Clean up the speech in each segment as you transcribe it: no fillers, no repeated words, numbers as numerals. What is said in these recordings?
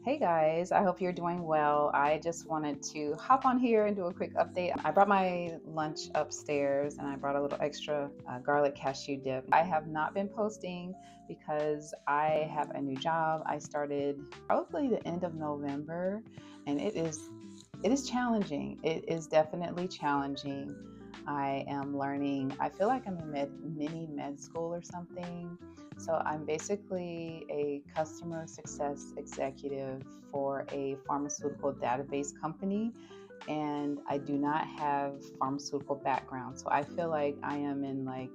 Hey guys, I hope you're doing well. I just wanted to hop on here and do a quick update. I brought my lunch upstairs and I brought a little extra garlic cashew dip. I have not been posting because I have a new job. I started probably the end of November and it is challenging. It is definitely challenging. I am learning. I feel like I'm in mini med school or something. So I'm basically a customer success executive for a pharmaceutical database company, and I do not have pharmaceutical background. So I feel like I am in like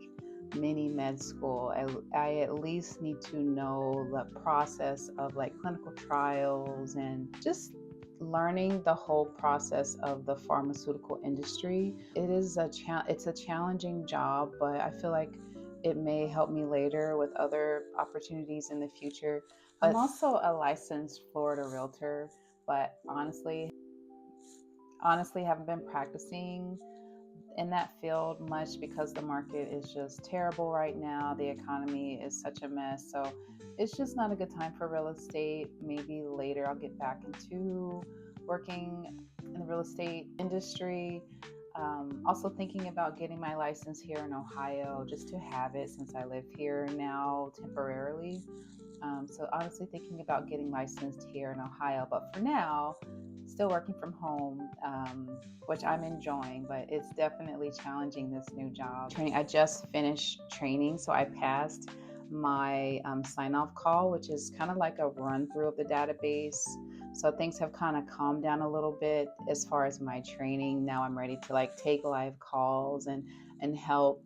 mini med school. I at least need to know the process of like clinical trials and just learning the whole process of the pharmaceutical industry. It's a challenging job, but I feel like it may help me later with other opportunities in the future. I'm also a licensed Florida realtor, but honestly haven't been practicing in that field much because the market is just terrible right now. The economy is such a mess. So it's just not a good time for real estate. Maybe later I'll get back into working in the real estate industry. Also thinking about getting my license here in Ohio just to have it since I live here now temporarily. So honestly thinking about getting licensed here in Ohio, but for now, still working from home, which I'm enjoying, but it's definitely challenging this new job. I just finished training, so I passed my sign-off call, which is kind of like a run through of the database. So things have kind of calmed down a little bit as far as my training. Now I'm ready to like take live calls and help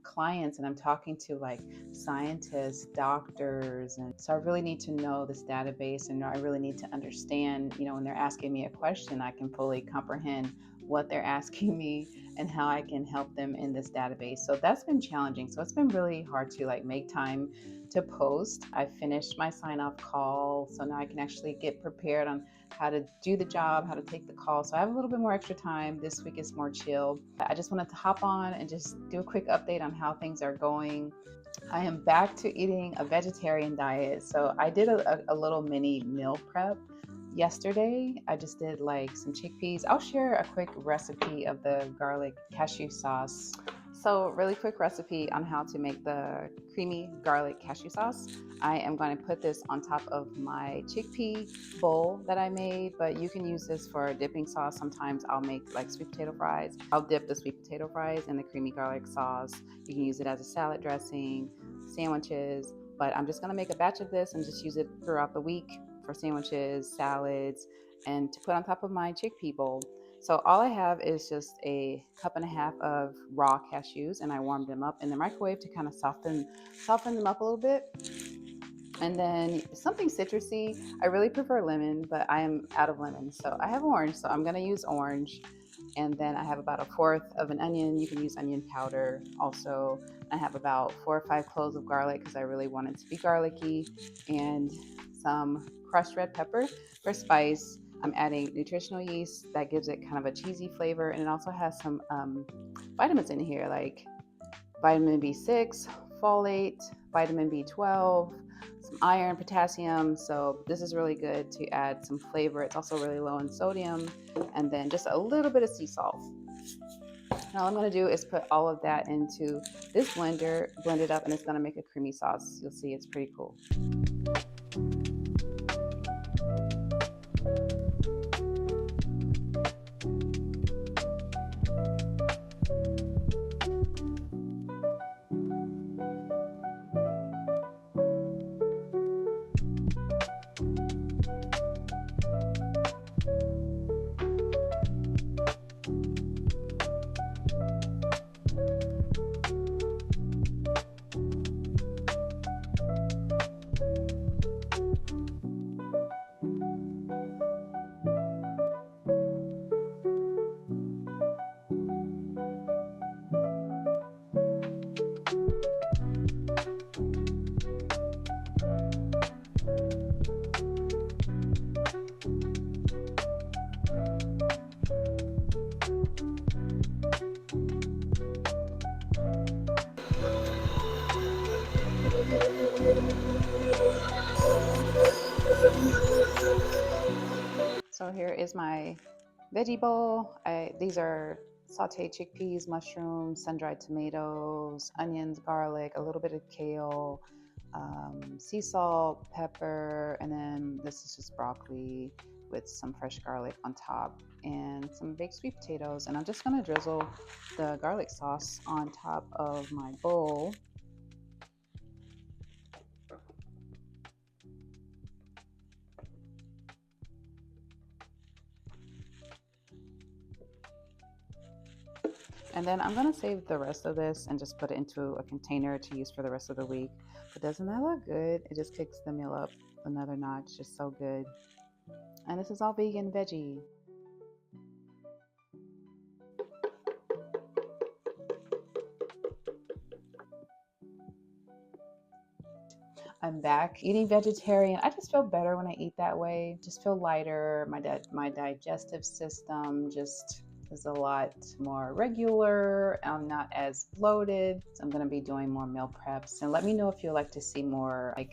clients, and I'm talking to like scientists, doctors, and so I really need to know this database, and I really need to understand, when they're asking me a question, I can fully comprehend what they're asking me and how I can help them in this database. So that's been challenging. So it's been really hard to like make time to post. I finished my sign-off call, so now I can actually get prepared on how to do the job, how to take the call. So I have a little bit more extra time. This week is more chill. I just wanted to hop on and just do a quick update on how things are going. I am back to eating a vegetarian diet. So I did a little mini meal prep yesterday. I just did like some chickpeas. I'll share a quick recipe of the garlic cashew sauce. So really quick recipe on how to make the creamy garlic cashew sauce. I am going to put this on top of my chickpea bowl that I made, but you can use this for a dipping sauce. Sometimes I'll make like sweet potato fries. I'll dip the sweet potato fries in the creamy garlic sauce. You can use it as a salad dressing, sandwiches, but I'm just going to make a batch of this and just use it throughout the week for sandwiches, salads, and to put on top of my chickpea bowl. So all I have is just a cup and a half of raw cashews, and I warmed them up in the microwave to kind of soften them up a little bit. And then something citrusy. I really prefer lemon, but I am out of lemon. So I have orange, so I'm going to use orange. And then I have about a fourth of an onion. You can use onion powder also. I have about 4 or 5 cloves of garlic because I really want it to be garlicky, and some crushed red pepper for spice. I'm adding nutritional yeast that gives it kind of a cheesy flavor, and it also has some vitamins in here like vitamin B6, folate, vitamin B12, some iron, potassium. So this is really good to add some flavor. It's also really low in sodium, and then just a little bit of sea salt. Now all I'm going to do is put all of that into this blender, blend it up, and it's going to make a creamy sauce. You'll see it's pretty cool. So here is my veggie bowl. These are sauteed chickpeas, mushrooms, sun-dried tomatoes, onions, garlic, a little bit of kale, sea salt, pepper, and then this is just broccoli with some fresh garlic on top and some baked sweet potatoes. And I'm just gonna drizzle the garlic sauce on top of my bowl. And then I'm gonna save the rest of this and just put it into a container to use for the rest of the week. But doesn't that look good? It just kicks the meal up another notch. Just so good. And this is all vegan veggie. I'm back eating vegetarian. I just feel better when I eat that way. Just feel lighter. My digestive system just is a lot more regular. I'm not as bloated. So I'm gonna be doing more meal preps. And let me know if you'd like to see more like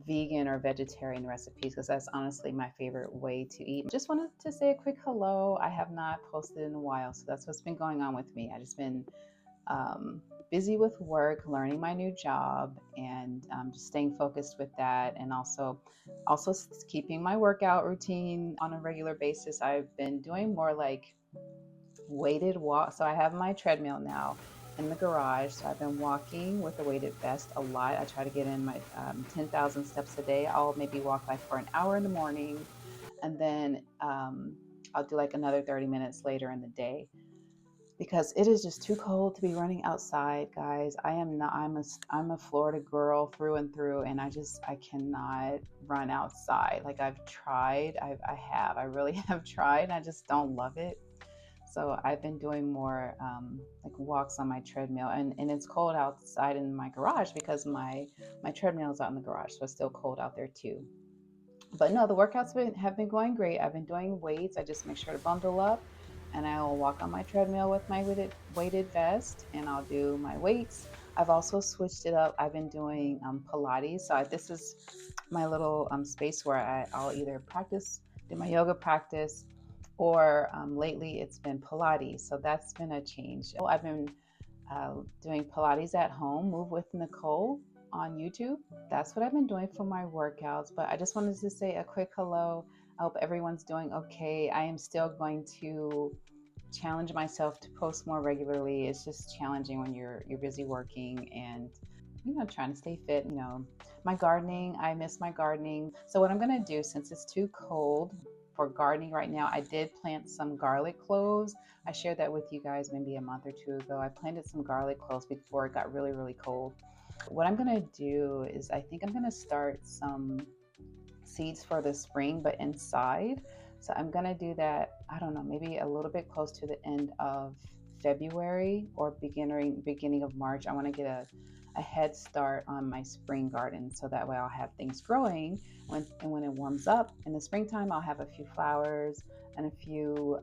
vegan or vegetarian recipes, because that's honestly my favorite way to eat. Just wanted to say a quick hello. I have not posted in a while, so that's what's been going on with me. I just been um, busy with work, learning my new job, and just staying focused with that, and also keeping my workout routine on a regular basis. I've been doing more like weighted walk. So I have my treadmill now in the garage. So I've been walking with a weighted vest a lot. I try to get in my 10,000 steps a day. I'll maybe walk like for an hour in the morning, and then I'll do like another 30 minutes later in the day, because it is just too cold to be running outside, guys. I am not. I'm a Florida girl through and through, and I cannot run outside. Like I've tried. I really have tried. I just don't love it. So I've been doing more like walks on my treadmill, and it's cold outside in my garage because my treadmill is out in the garage, so it's still cold out there too. But no, the have been going great. I've been doing weights. I just make sure to bundle up, and I'll walk on my treadmill with my weighted vest, and I'll do my weights. I've also switched it up. I've been doing Pilates. So this is my little space where I'll either do my yoga practice, or lately it's been Pilates. So that's been a change. I've been doing Pilates at home, Move with Nicole on YouTube. That's what I've been doing for my workouts. But I just wanted to say a quick hello. I hope everyone's doing okay. I am still going to challenge myself to post more regularly. It's just challenging when you're busy working and trying to stay fit. My gardening, I miss my gardening. So what I'm gonna do, since it's too cold for gardening right now, I did plant some garlic cloves. I shared that with you guys maybe a month or two ago. I planted some garlic cloves before it got really, really cold. What I'm gonna do is I think I'm gonna start some seeds for the spring, but inside. So I'm gonna do that, I don't know, maybe a little bit close to the end of February or beginning of March. I want to get a head start on my spring garden, so that way I'll have things growing when it warms up in the springtime. I'll have a few flowers and a few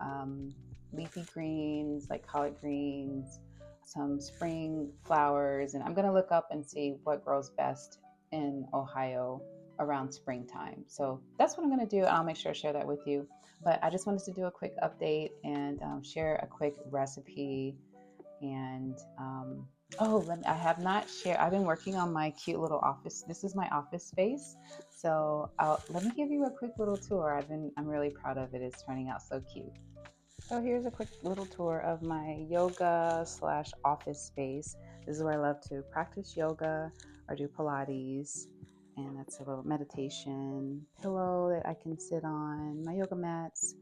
leafy greens like collard greens, some spring flowers, and I'm going to look up and see what grows best in Ohio around springtime. So that's what I'm going to do, and I'll make sure to share that with you. But I just wanted to do a quick update and share a quick recipe. And I have not shared. I've been working on my cute little office. This is my office space. So let me give you a quick little tour. I'm really proud of it. It's turning out so cute. So here's a quick little tour of my yoga / office space. This is where I love to practice yoga or do Pilates. And that's a little meditation pillow that I can sit on, my yoga mats.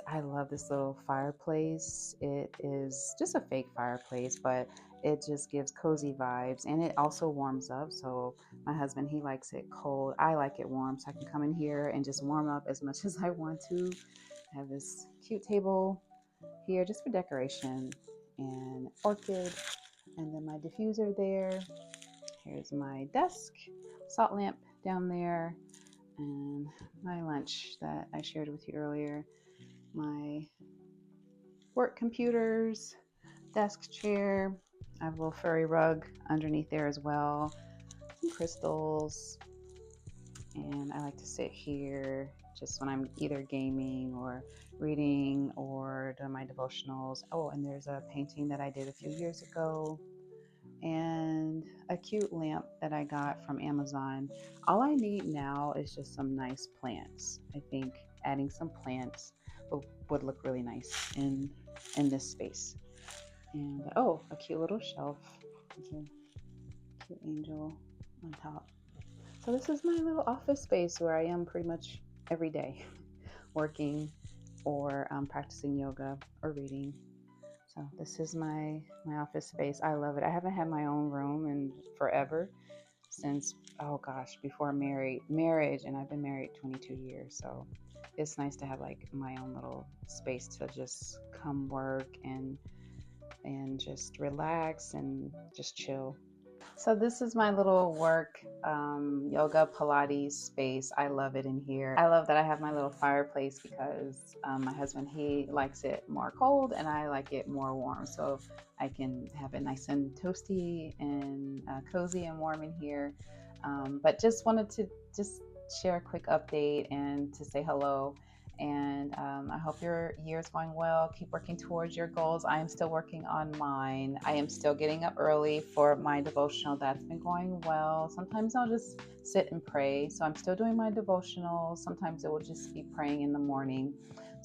I love this little fireplace. It is just a fake fireplace, but it just gives cozy vibes, and it also warms up. So my husband, he likes it cold. I like it warm, so I can come in here and just warm up as much as I want to. I have this cute table here just for decoration and orchid, and then my diffuser there. Here's my desk, salt lamp down there, and my lunch that I shared with you earlier. My work computers, desk chair. I have a little furry rug underneath there as well. Some crystals. And I like to sit here just when I'm either gaming or reading or doing my devotionals. Oh, and there's a painting that I did a few years ago and a cute lamp that I got from Amazon. All I need now is just some nice plants. I think adding some plants would look really nice in this space. And oh, a cute little shelf. There's a cute angel on top. So this is my little office space where I am pretty much every day, working or practicing yoga or reading. So this is my office space. I love it. I haven't had my own room in forever, since, oh gosh, before marriage, and I've been married 22 years. So it's nice to have like my own little space to just come work and just relax and just chill. So this is my little work yoga Pilates space. I love it in here. I love that I have my little fireplace because my husband, he likes it more cold and I like it more warm. So I can have it nice and toasty and cozy and warm in here. But just wanted to just share a quick update and to say hello. And I hope your year is going well. Keep working towards your goals. I am still working on mine. I am still getting up early for my devotional. That's been going well. Sometimes I'll just sit and pray. So I'm still doing my devotional. Sometimes it will just be praying in the morning.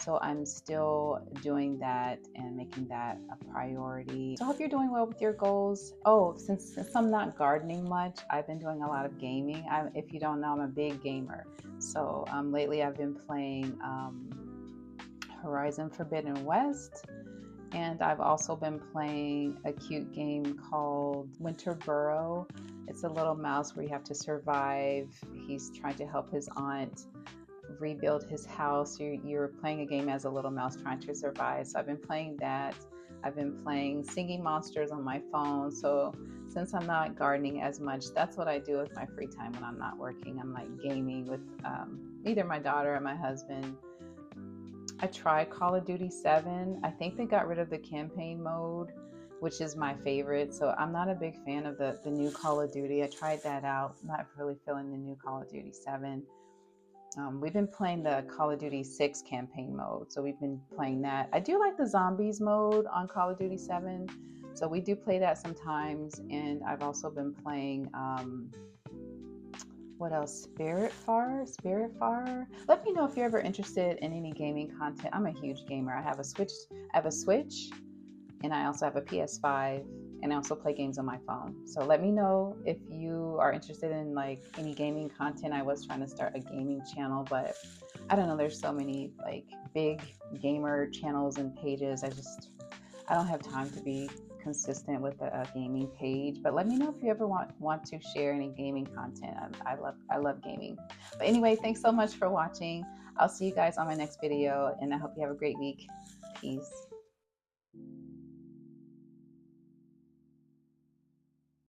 So I'm still doing that and making that a priority. So I hope you're doing well with your goals. Oh, since I'm not gardening much, I've been doing a lot of gaming. If you don't know, I'm a big gamer. So lately I've been playing Horizon Forbidden West, and I've also been playing a cute game called Winter Burrow. It's a little mouse where you have to survive. He's trying to help his aunt rebuild his house. You're playing a game as a little mouse trying to survive. So I've been playing that. I've been playing Singing Monsters on my phone. So since I'm not gardening as much, that's what I do with my free time when I'm not working. I'm like gaming with either my daughter or my husband. I tried Call of Duty 7. I think they got rid of the campaign mode, which is my favorite. So I'm not a big fan of the new Call of Duty. I tried that out. Not really feeling the new Call of Duty 7. We've been playing the Call of Duty 6 campaign mode, so we've been playing that. I do like the zombies mode on Call of Duty 7, so we do play that sometimes. And I've also been playing, what else? Spiritfarer. Let me know if you're ever interested in any gaming content. I'm a huge gamer. I have a Switch, and I also have a PS5, and I also play games on my phone. So let me know if you are interested in like any gaming content. I was trying to start a gaming channel, but I don't know, there's so many like big gamer channels and pages. I don't have time to be consistent with a gaming page. But let me know if you ever want to share any gaming content. I love gaming. But anyway, thanks so much for watching. I'll see you guys on my next video, and I hope you have a great week. Peace.